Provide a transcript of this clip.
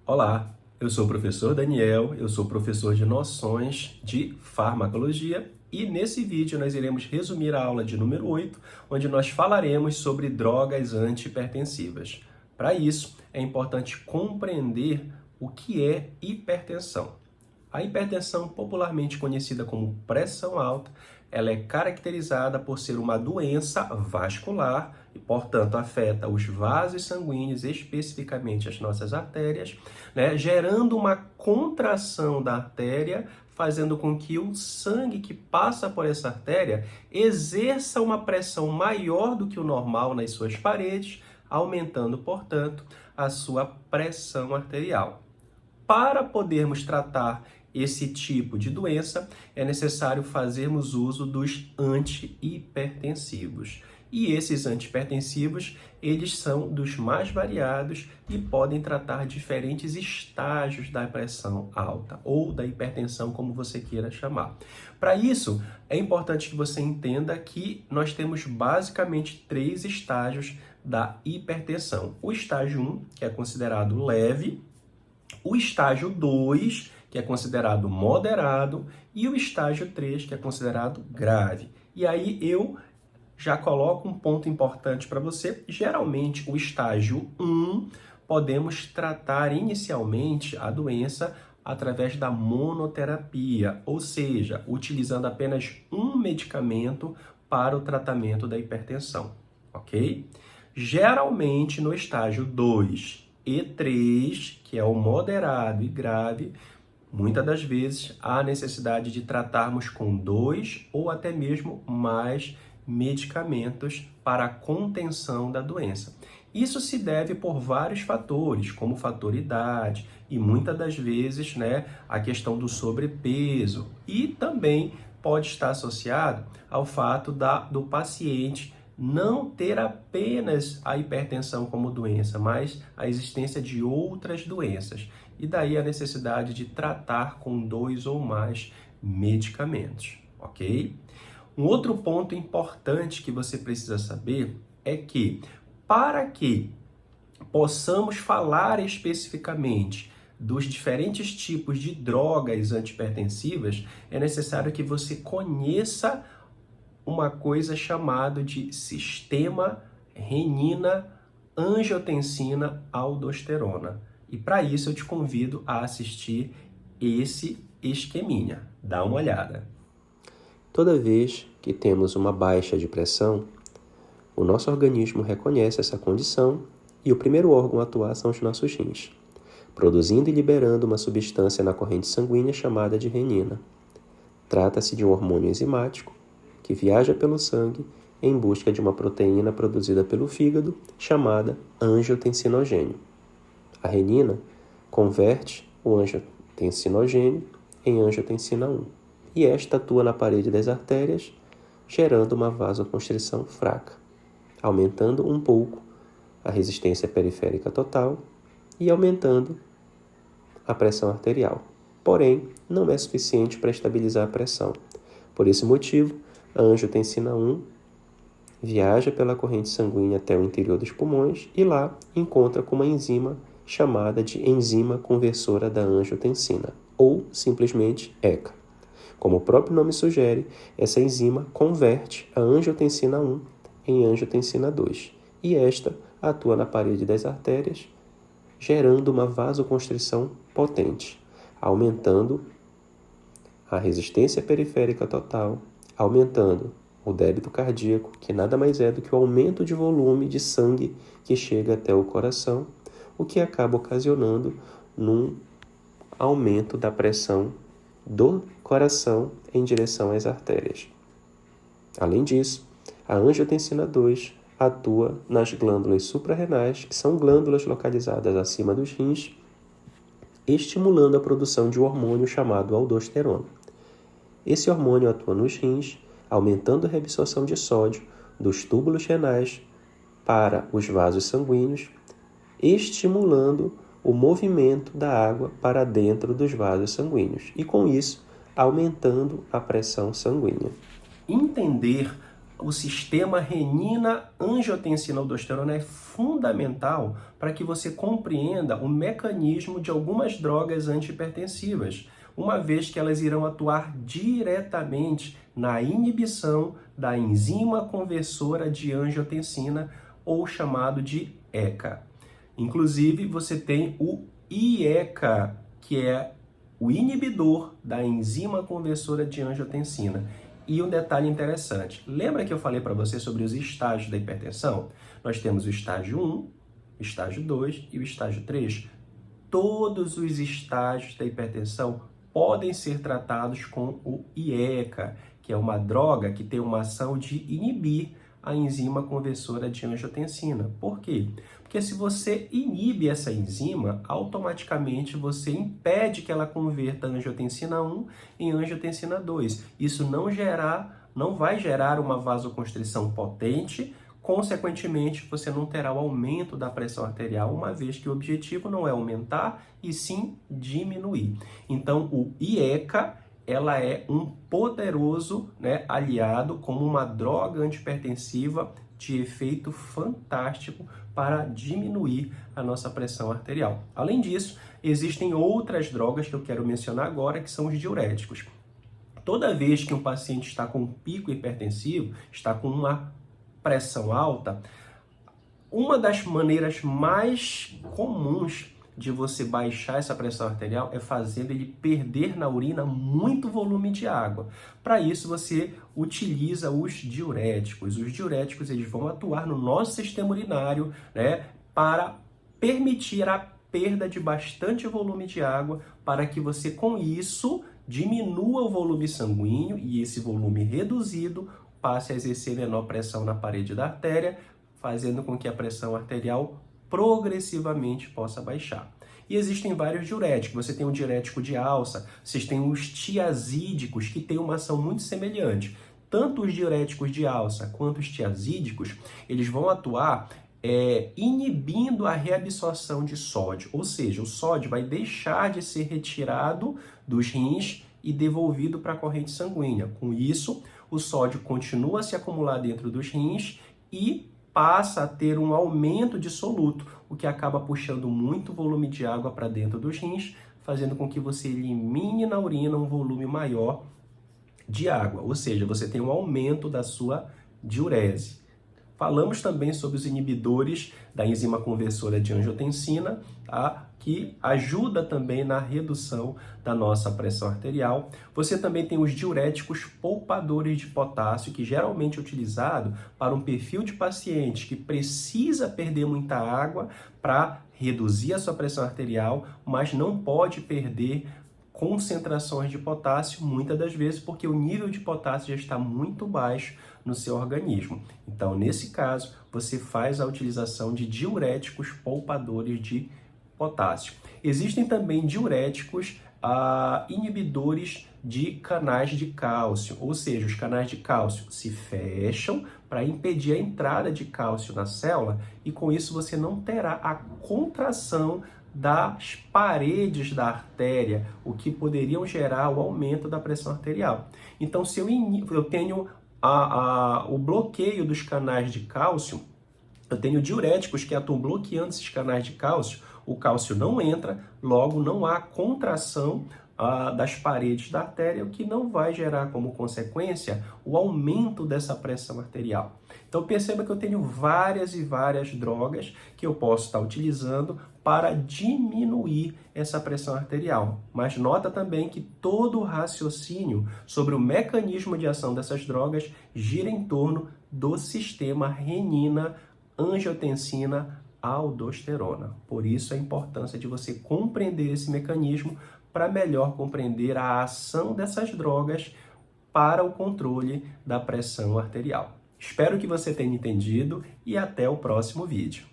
Olá, eu sou o professor Daniel, eu sou professor de noções de farmacologia e nesse vídeo nós iremos resumir a aula de número 8, onde nós falaremos sobre drogas antihipertensivas. Para isso, é importante compreender o que é hipertensão. A hipertensão, popularmente conhecida como pressão alta, ela é caracterizada por ser uma doença vascular e, portanto, afeta os vasos sanguíneos, especificamente as nossas artérias, gerando uma contração da artéria, fazendo com que o sangue que passa por essa artéria exerça uma pressão maior do que o normal nas suas paredes, aumentando, portanto, a sua pressão arterial. Para podermos tratar esse tipo de doença, é necessário fazermos uso dos antihipertensivos. E esses antihipertensivos, eles são dos mais variados e podem tratar diferentes estágios da pressão alta ou da hipertensão, como você queira chamar. Para isso, é importante que você entenda que nós temos basicamente 3 estágios da hipertensão. O estágio 1, que é considerado leve, o estágio 2, que é considerado moderado, e o estágio 3, que é considerado grave. E aí eu já coloco um ponto importante para você. Geralmente, o estágio 1, podemos tratar inicialmente a doença através da monoterapia, ou seja, utilizando apenas um medicamento para o tratamento da hipertensão, ok? Geralmente, no estágio 2 e 3, que é o moderado e grave, muitas das vezes há necessidade de tratarmos com 2 ou até mesmo mais medicamentos para a contenção da doença. Isso se deve por vários fatores, como o fator idade e muitas das vezes, a questão do sobrepeso, e também pode estar associado ao fato do paciente não ter apenas a hipertensão como doença, mas a existência de outras doenças. E daí a necessidade de tratar com 2 ou mais medicamentos, ok? Um outro ponto importante que você precisa saber é que, para que possamos falar especificamente dos diferentes tipos de drogas antihipertensivas, é necessário que você conheça uma coisa chamada de sistema renina-angiotensina-aldosterona. E para isso eu te convido a assistir esse esqueminha. Dá uma olhada. Toda vez que temos uma baixa de pressão, o nosso organismo reconhece essa condição e o primeiro órgão a atuar são os nossos rins, produzindo e liberando uma substância na corrente sanguínea chamada de renina. Trata-se de um hormônio enzimático que viaja pelo sangue em busca de uma proteína produzida pelo fígado chamada angiotensinogênio. A renina converte o angiotensinogênio em angiotensina 1 e esta atua na parede das artérias, gerando uma vasoconstrição fraca, aumentando um pouco a resistência periférica total e aumentando a pressão arterial. Porém, não é suficiente para estabilizar a pressão. Por esse motivo, a angiotensina 1 viaja pela corrente sanguínea até o interior dos pulmões e lá encontra com uma enzima chamada de enzima conversora da angiotensina, ou simplesmente ECA. Como o próprio nome sugere, essa enzima converte a angiotensina 1 em angiotensina 2 e esta atua na parede das artérias, gerando uma vasoconstrição potente, aumentando a resistência periférica total, aumentando o débito cardíaco, que nada mais é do que o aumento de volume de sangue que chega até o coração, o que acaba ocasionando num aumento da pressão do coração em direção às artérias. Além disso, a angiotensina 2 atua nas glândulas suprarrenais, que são glândulas localizadas acima dos rins, estimulando a produção de um hormônio chamado aldosterona. Esse hormônio atua nos rins, aumentando a reabsorção de sódio dos túbulos renais para os vasos sanguíneos, estimulando o movimento da água para dentro dos vasos sanguíneos e, com isso, aumentando a pressão sanguínea. Entender o sistema renina-angiotensina-aldosterona é fundamental para que você compreenda o mecanismo de algumas drogas antihipertensivas, uma vez que elas irão atuar diretamente na inibição da enzima conversora de angiotensina, ou chamado de ECA. Inclusive, você tem o IECA, que é o inibidor da enzima conversora de angiotensina. E um detalhe interessante, lembra que eu falei para você sobre os estágios da hipertensão? Nós temos o estágio 1, o estágio 2 e o estágio 3. Todos os estágios da hipertensão podem ser tratados com o IECA, que é uma droga que tem uma ação de inibir a enzima conversora de angiotensina. Por quê? Porque se você inibe essa enzima, automaticamente você impede que ela converta a angiotensina 1 em angiotensina 2. Isso não vai gerar uma vasoconstrição potente, consequentemente você não terá o aumento da pressão arterial, uma vez que o objetivo não é aumentar e sim diminuir. Então o IECA, ela é um poderoso, aliado como uma droga antihipertensiva de efeito fantástico para diminuir a nossa pressão arterial. Além disso, existem outras drogas que eu quero mencionar agora, que são os diuréticos. Toda vez que um paciente está com um pico hipertensivo, está com uma pressão alta, uma das maneiras mais comuns de você baixar essa pressão arterial é fazendo ele perder na urina muito volume de água. Para isso, você utiliza os diuréticos. Os diuréticos eles vão atuar no nosso sistema urinário, para permitir a perda de bastante volume de água, para que você, com isso, diminua o volume sanguíneo e esse volume reduzido passe a exercer menor pressão na parede da artéria, fazendo com que a pressão arterial progressivamente possa baixar. E existem vários diuréticos. Você tem o diurético de alça, vocês têm os tiazídicos, que têm uma ação muito semelhante. Tanto os diuréticos de alça quanto os tiazídicos, eles vão atuar inibindo a reabsorção de sódio. Ou seja, o sódio vai deixar de ser retirado dos rins e devolvido para a corrente sanguínea. Com isso, o sódio continua a se acumular dentro dos rins e passa a ter um aumento de soluto, o que acaba puxando muito volume de água para dentro dos rins, fazendo com que você elimine na urina um volume maior de água, ou seja, você tem um aumento da sua diurese. Falamos também sobre os inibidores da enzima conversora de angiotensina, que ajuda também na redução da nossa pressão arterial. Você também tem os diuréticos poupadores de potássio, que geralmente é utilizado para um perfil de paciente que precisa perder muita água para reduzir a sua pressão arterial, mas não pode perder concentrações de potássio, muitas das vezes porque o nível de potássio já está muito baixo no seu organismo. Então, nesse caso, você faz a utilização de diuréticos poupadores de potássio. Existem também diuréticos inibidores de canais de cálcio, ou seja, os canais de cálcio se fecham para impedir a entrada de cálcio na célula e com isso você não terá a contração das paredes da artéria, o que poderiam gerar o aumento da pressão arterial. Então, se eu tenho o bloqueio dos canais de cálcio, eu tenho diuréticos que atuam bloqueando esses canais de cálcio, o cálcio não entra, logo não há contração das paredes da artéria, o que não vai gerar como consequência o aumento dessa pressão arterial. Então perceba que eu tenho várias e várias drogas que eu posso estar utilizando para diminuir essa pressão arterial. Mas nota também que todo o raciocínio sobre o mecanismo de ação dessas drogas gira em torno do sistema renina-angiotensina-aldosterona. Por isso a importância de você compreender esse mecanismo para melhor compreender a ação dessas drogas para o controle da pressão arterial. Espero que você tenha entendido e até o próximo vídeo.